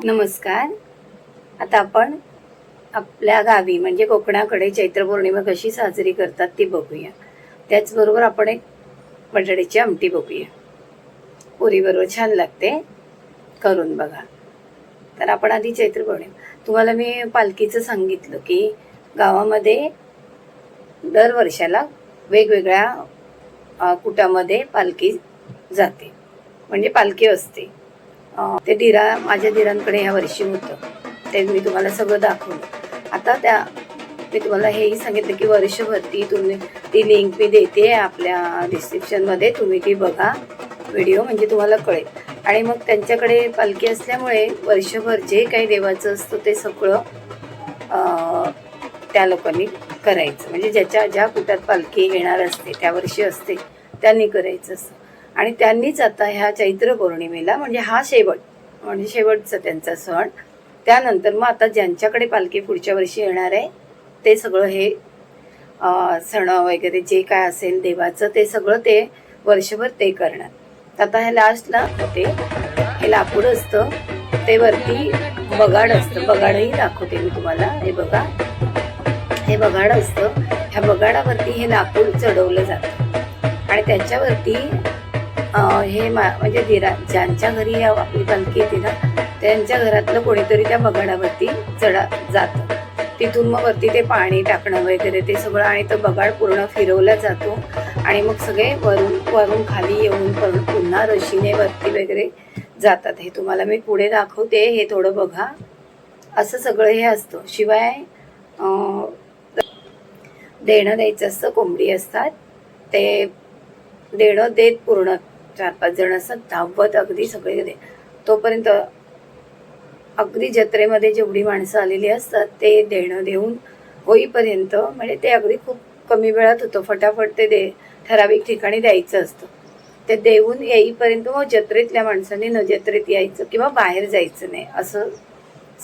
नमस्कार. आता आपण आपल्या गावी म्हणजे कोकणाकडे चैत्र पौर्णिमा कशी साजरी करतात ती बघूया. त्याचबरोबर आपण एक बटाट्याची आमटी बघूया. पुरीबरोबर छान लागते, करून बघा. तर आपण आधी चैत्र पौर्णिमा, तुम्हाला मी पालखीचं सांगितलं की गावामध्ये दर वर्षाला वेगवेगळ्या कुटामध्ये पालखी जाते, म्हणजे पालखी असते. ते माझ्या दिरांकडे ह्या वर्षी होतं, ते मी तुम्हाला सगळं दाखवलं. आता मी तुम्हाला हेही सांगितलं की वर्षभर तुम्ही ती लिंक मी देते आपल्या डिस्क्रिप्शनमध्ये, तुम्ही ती बघा व्हिडिओ, म्हणजे तुम्हाला कळेल. आणि मग त्यांच्याकडे पालखी असल्यामुळे वर्षभर जे काही देवाचं असतं ते सगळं त्या लोकांनी करायचं, म्हणजे ज्या कुटात पालखी येणार असते त्या वर्षी असते त्यांनी करायचं असतं. आणि त्यांनीच आता ह्या चैत्र पौर्णिमेला, म्हणजे हा म्हणजे शेवटचा त्यांचा सण, त्यानंतर मग आता ज्यांच्याकडे पालखी पुढच्या वर्षी येणार आहे ते सगळं हे सण वगैरे जे काय असेल देवाचं ते सगळं ते वर्षभर ते करणार. आता हे लास्टला हे लाकूड असतं, ते वरती बगाड असतं, बगाडही दाखवते मी तुम्हाला. हे बघा, हे बगाड असतं. ह्या बगाडावरती हे लाकूड चढवलं जातं आणि त्याच्यावरती हे म्हणजे ज्यांच्या घरी आपली पालखी येते ना त्यांच्या घरातलं कोणीतरी त्या बगाडावरती जातं. तिथून मग वरती ते पाणी टाकणं वगैरे ते सगळं, आणि तो बगाड पूर्ण फिरवला जातो आणि मग सगळे वरून खाली येऊन पुन्हा रशीने वरती वगैरे जातात. हे तुम्हाला मी पुढे दाखवते, हे थोडं बघा. असं सगळं हे असतं. शिवाय देणं द्यायचं असतं, कोंबडी असतात, ते देणं देत पूर्ण 4-5 जण असतात, धावत अगदी सगळे तोपर्यंत अगदी जत्रेमध्ये जेवढी माणसं आलेली असतात ते देणं देऊन होईपर्यंत, म्हणजे ते अगदी खूप कमी वेळात होतं. फटाफट ते ठराविक ठिकाणी द्यायचं असतं. ते देऊन येईपर्यंत मग जत्रेतल्या माणसांनी न जत्रेत यायचं किंवा बाहेर जायचं नाही, असं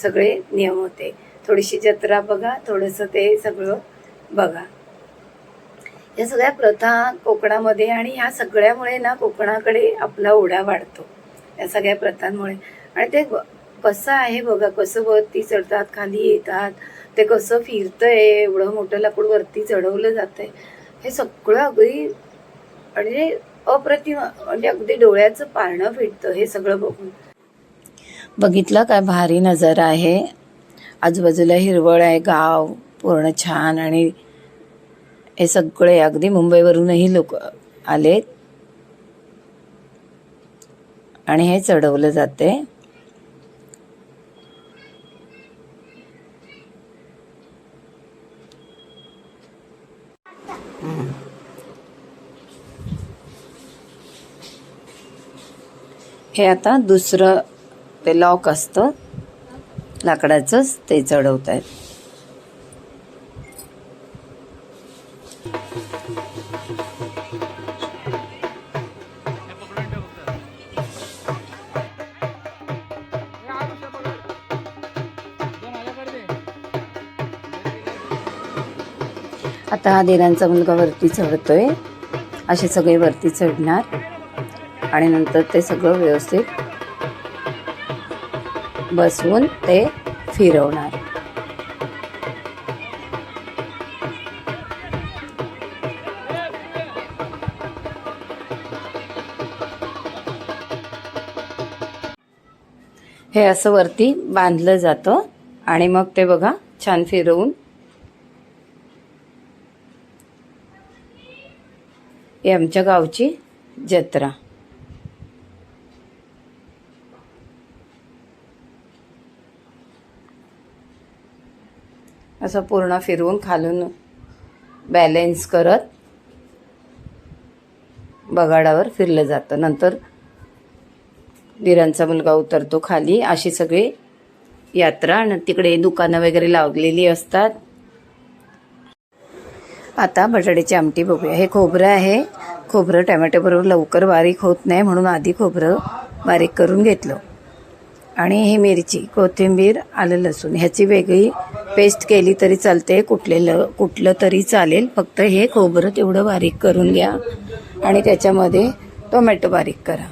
सगळे नियम होते. थोडीशी जत्रा बघा, थोडंसं ते सगळं बघा. या सगळ्या प्रथा कोकणामध्ये, आणि ह्या सगळ्यामुळे ना कोकणाकडे आपला ओढा वाढतो या सगळ्या प्रथांमुळे. आणि ते कसं आहे बघा, कसं वरती चढतात, खाली येतात, ते कसं फिरतंय, एवढं मोठं लाकूड वरती चढवलं जातंय, हे सगळं अगदी म्हणजे अप्रतिम, म्हणजे अगदी डोळ्याचं पारणं फिटतं हे सगळं बघून. बघितलं काय भारी नजारा आहे. आजूबाजूला हिरवळ आहे, गाव पूर्ण छान. आणि हे सगळे अगदी मुंबईवरूनही लोक आलेत आणि हे चढवलं जाते. हे आता दुसरं ते लॉक असतं लाकडाचंच, ते चढवत आहेत. आता हा दिरांचा मुलगा वरती चढतोय, असे सगळे वरती चढणार आणि नंतर ते सगळं व्यवस्थित बसवून ते फिरवणार. हे असं वरती बांधलं जातं आणि मग ते बघा छान फिरवून. ही आमच्या गावची जत्रा. असं पूर्ण फिरवून खालून बॅलेन्स करत बगाडावर फिरलं जातं. नंतर दिरांचा मुलगा उतरतो खाली. अशी सगळी यात्रा, आणि तिकडे दुकानं वगैरे लावलेली असतात. आता बटाट्याची आमटी बघूया. हे खोबरं आहे. खोबरं टमॅटो बरोबर लवकर बारीक होत नाही म्हणून आधी खोबरं बारीक करून घेतलं. आणि ही मिरची, कोथिंबीर, आलं लसूण ह्याची वेगळी पेस्ट केली तरी चालते, कुठलं तरी चालेल. फक्त हे खोबरं तेवढं बारीक करून घ्या आणि त्याच्यामध्ये टोमॅटो बारीक करा.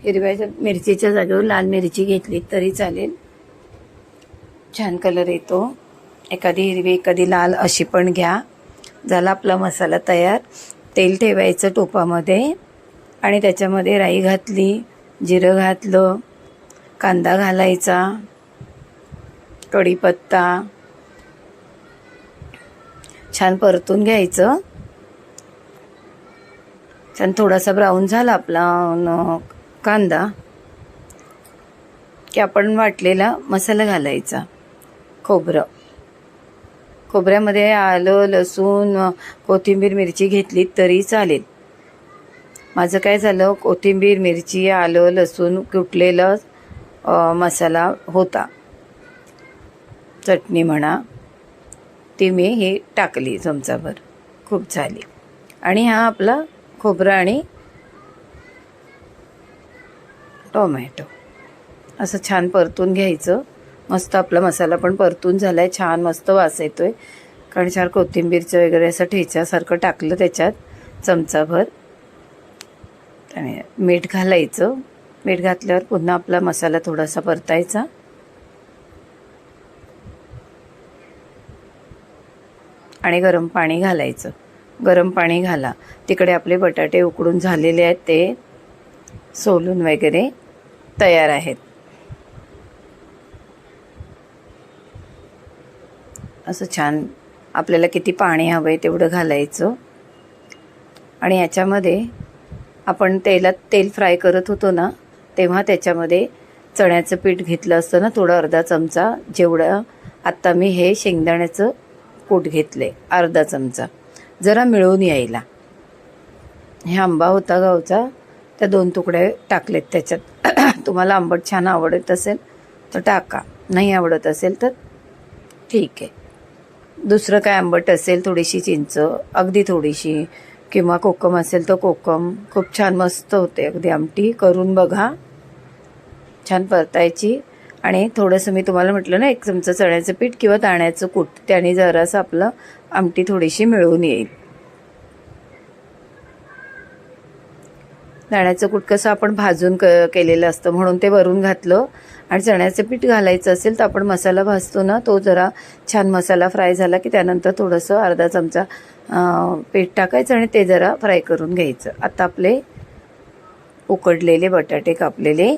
हिरव्या मिरचीच्या जागेवर लाल मिरची घेतली तरी चालेल, छान कलर येतो. एखादी हिरवी एखादी लाल अशी पण घ्या. झाला आपला मसाला तयार. तेल ठेवायचं टोपामध्ये आणि त्याच्यामध्ये राई घातली, जिरं घातलं, कांदा घालायचा, कढीपत्ता छान परतून घ्यायचं. छान थोडासा ब्राऊन झाला आपला कांदा की आपण वाटलेला मसाला घालायचा. खोबऱ्यामध्ये आलं, लसूण, कोथिंबीर, मिरची घेतली तरी चालेल. माझं काय झालं, कोथिंबीर, मिरची, आलं, लसूण कुटलेलं मसाला होता, चटणी म्हणा, ती मी हे टाकली चमचाभर, खूप झाली. आणि हा आपला खोबरं आणि टोमॅटो असं छान परतून घ्यायचं. मस्त आपला मसाला पण परतून झाला आहे, छान मस्त वास येतो आहे. कारण चार कोथिंबीरचं वगैरे असं ठेच्यासारखं टाकलं त्याच्यात चमचाभर. आणि मीठ घालायचं. मीठ घातल्यावर पुन्हा आपला मसाला थोडासा परतायचा. आणि गरम पाणी घालायचं. गरम पाणी घाला. तिकडे आपले बटाटे उकडून झालेले आहेत, ते सोलून वगैरे तयार आहेत. असं छान आपल्याला किती पाणी हवं आहे तेवढं घालायचं. आणि याच्यामध्ये आपण तेल फ्राय करत होतो ना, तेव्हा त्याच्यामध्ये चण्याचं पीठ घेतलं असतं ना, थोडं अर्धा चमचा, जेवढं आत्ता मी हे शेंगदाण्याचं कूट घेतले अर्धा चमचा, जरा मिळून यायला. हे आंबा होता गावचा, त्या 2 तुकडे टाकलेत त्याच्यात. तुम्हाला आंबट छान आवडत असेल तर टाका, नाही आवडत असेल तर ठीक आहे. दुसरं काय आंबट असेल, थोडीशी चिंच, अगदी थोडीशी, किंवा कोकम असेल तर कोकम. खूप छान मस्त होते अगदी आमटी. करून बघा. छान परतायची. आणि थोडंसं मी तुम्हाला म्हटलं ना, 1 चमचा चण्याचं पीठ किंवा दाण्याचं कूट, त्याने जरासं आपलं आमटी थोडीशी मिळून येईल. दाण्याचं कूट कसं आपण भाजून केलेलं असतं म्हणून ते वरून घातलं. आणि चण्याचं पीठ घालायचं असेल तर आपण मसाला भाजतो ना, तो जरा छान मसाला फ्राय झाला की त्यानंतर थोडंसं अर्धा चमचा पीठ टाकायचं आणि ते जरा फ्राय करून घ्यायचं. आता आपले उकडलेले बटाटे कापलेले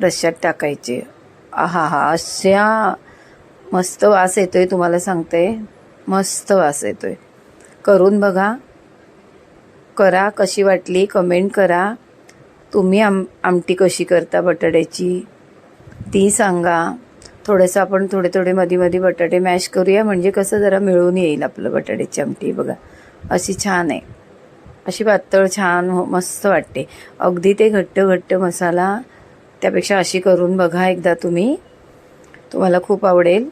रश्श्यात टाकायचे. हा अशा मस्त वास येतोय, तुम्हाला सांगते, मस्त वास येतोय. करून बघा. करा, कशी वाटली कमेंट करा. तुम्ही आमटी कशी करता बटाट्याची ती सांगा. थोडंसं आपण थोडे मध्ये बटाटे मॅश करूया, म्हणजे कसं जरा मिळून येईल आपलं बटाट्याची आमटी. बघा अशी छान आहे, अशी पातळ छान मस्त वाटते. अगदी ते घट्ट मसाला, त्यापेक्षा अशी करून बघा एकदा तुम्ही, तुम्हाला खूप आवडेल.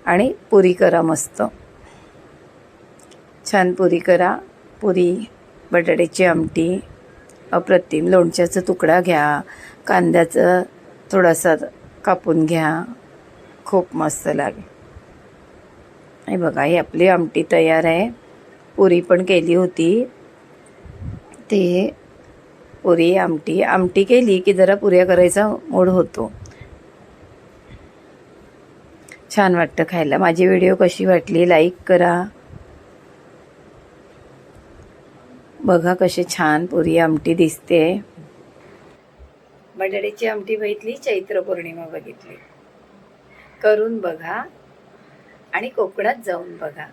आणि पुरी करा मस्त, छान पुरी करा. पुरी, बटाट्याची आमटी अप्रतिम. लोणच्याचा तुकडा घ्या, कांद्याचं थोडासा कापून घ्या, खूप मस्त लागेल. हे बघा, ही आपली आमटी तयार आहे. पुरी पण केली होती, ते पुरी आमटी केली की जरा पुऱ्या करायचा मूड होतो. छान वाटतं खायला. माझी व्हिडिओ कशी वाटली लाईक करा. बघा कशी छान पुरी आमटी दिसते. बटाट्याची आमटी बघितली, चैत्र पौर्णिमा बघितली. करून बघा आणि कोकणात जाऊन बघा.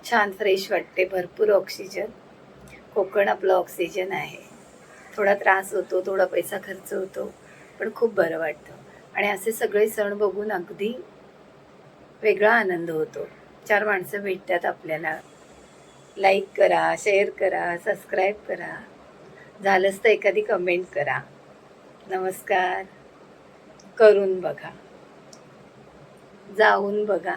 छान फ्रेश वाटते, भरपूर ऑक्सिजन. कोकण आपलं ऑक्सिजन आहे. थोडा त्रास होतो, थोडा पैसा खर्च होतो, पण खूप बरं वाटतं. आणि असे सगळे सण बघून अगदी वेगळा आनंद होतो. 4 माणसं भेटतात आपल्याला. लाईक करा, शेअर करा, सबस्क्राईब करा, झालंच तर एखादी कमेंट करा. नमस्कार. करून बघा, जाऊन बघा.